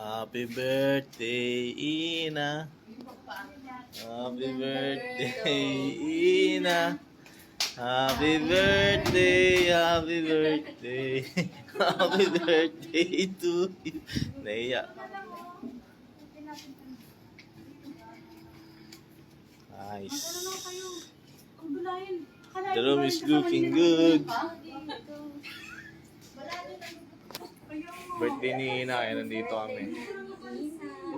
Happy birthday, Ina. Happy birthday, Ina. Happy birthday, happy birthday. Happy birthday to you. Naiya. Nice. The room is looking good. Birthday ni Ina, kaya nandito kami.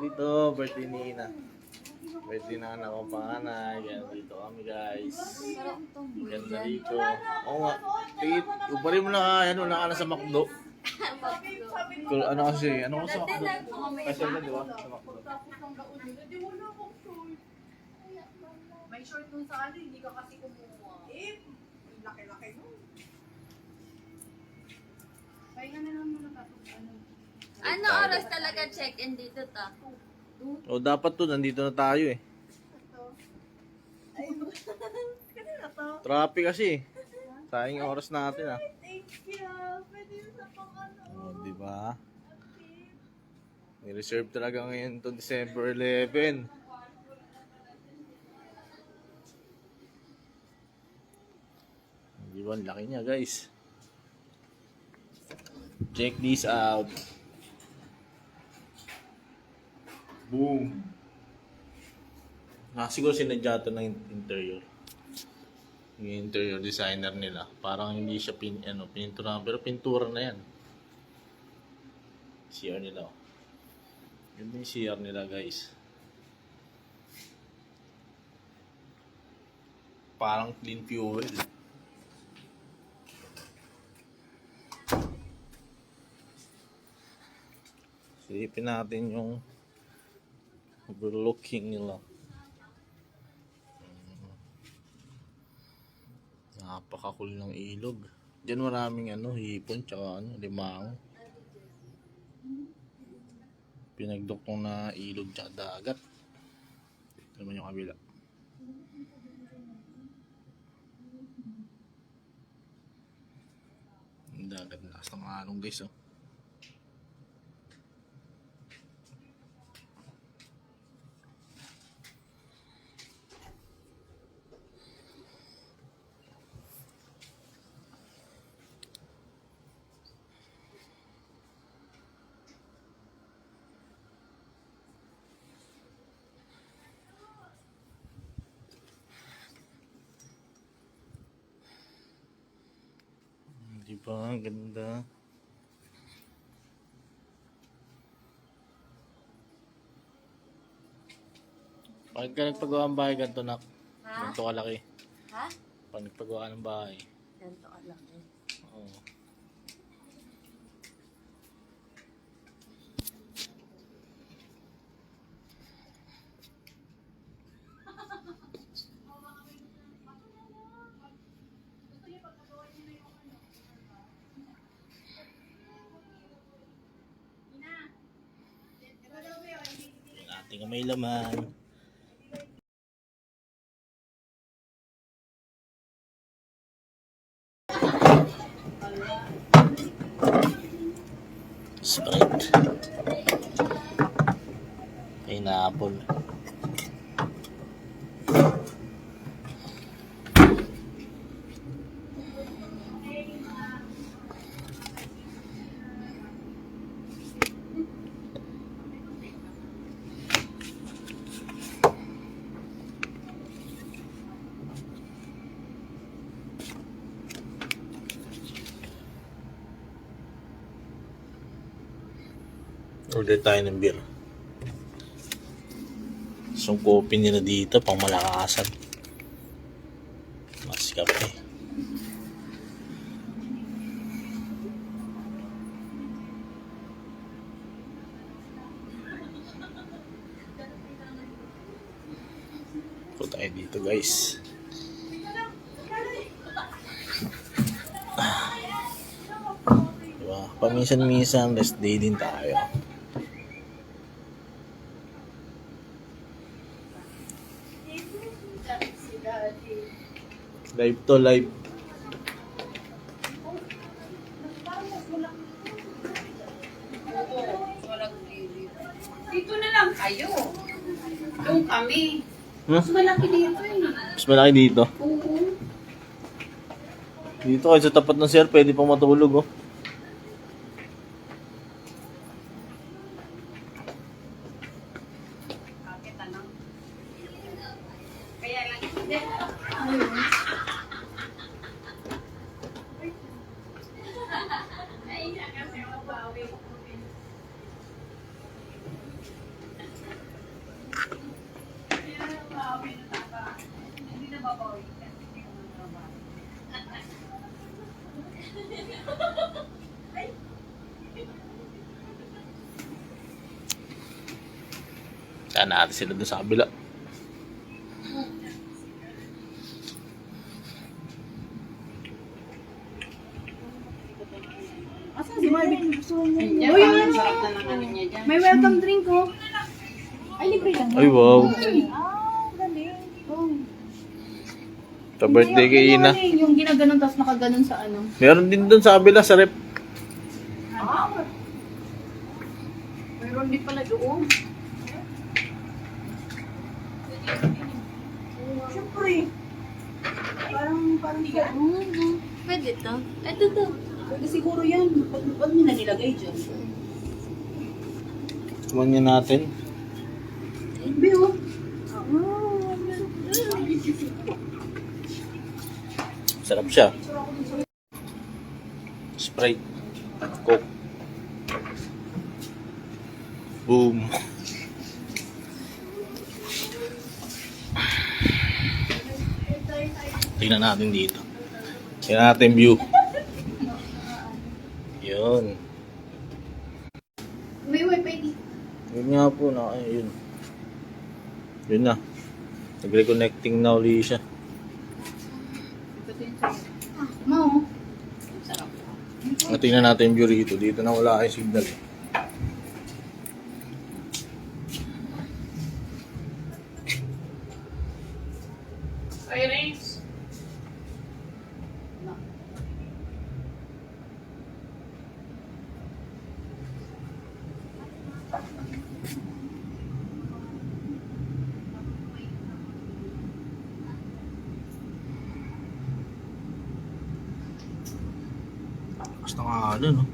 Dito, birthday ni Ina. Birthday na anak ko panganay, kaya nandito kami guys. Ganda dito. Oo nga, tigit, uparin mo na ano na sa McDo. Ano kasi, ano ko sa McDo? Kasi na diba, sa McDo. May short dun sa ano, hindi ka kasi kumuha. Laki-laki nun. Pahinga na lang muna tapos ano. Ano oras talaga check-in dito ta? O dapat to, nandito na tayo eh. Ay, kasi na to. Traffic kasi. Sayang yung oras natin ah. Thank you. Pwede yun sa pang ano. O, diba? Ni-reserve talaga ngayon to December 11. Diba, ang laki niya guys. Check this out. Boom. Siguro sinadya to ng interior. Yung interior designer nila. Parang hindi siya pintura. Pero pintura na yan. CR nila. Yun yung CR nila guys. Parang clean fuel. Silipin natin yung overlooking nila. Napaka-cool ng ilog. Diyan maraming hipon tsaka limango. Pinagduktong na ilog tsaka dagat. Ito naman yung kabila. Ang dagat na lakas ng along guys oh. Diba? Ang ganda. Pag ka nagpagawa ng bahay, ganito na. Ha? Ganito kalaki. Ha? Pag nagpagawa ng bahay. Ganito ka lang eh. Oo. Yung ating may laman. Sprite. Pineapple. Order tayo ng beer. So, coffee nila dito pang malakasan. Mas kape. Ito tayo dito guys. Diba? Paminsan-minsan, rest day din tayo. Live to live. Walang TV. Mami, Hmm? mas malaki dito eh. Mas malaki dito. Oo. Dito kahit sa tapat ng CR, pwede pang matulog oh. Bakit ano? Kaya lang, hindi. Hindi na babawi. Kaya natin sila doon sa kabila. Asan si Marvin? Uy, ang sarap na ng ano niya dyan. May welcome drink oh. Ay, libre lang. Ay wow. Galing. Oh. Sa birthday kay Ina. Yung ginaganon tapos nakaganon sa ano. Meron din doon sa kabila sa rep. Mayroon din pala doon. Siyempre. Parang Pwede to. Ito to. pwede siguro yan. Ba't mo na nilagay dyan? Kumain natin. Biyo. Sarap siya. Sprite. Coke. Boom. Tingnan natin dito. Tingnan natin view. Yun. May wifi dito. Yun nga po na. Yun. Yun na. Nag-reconnecting na uli siya. Mau. Tingnan natin yung view rito. Dito na wala kayong signal. Irene. Basta nga ano, no?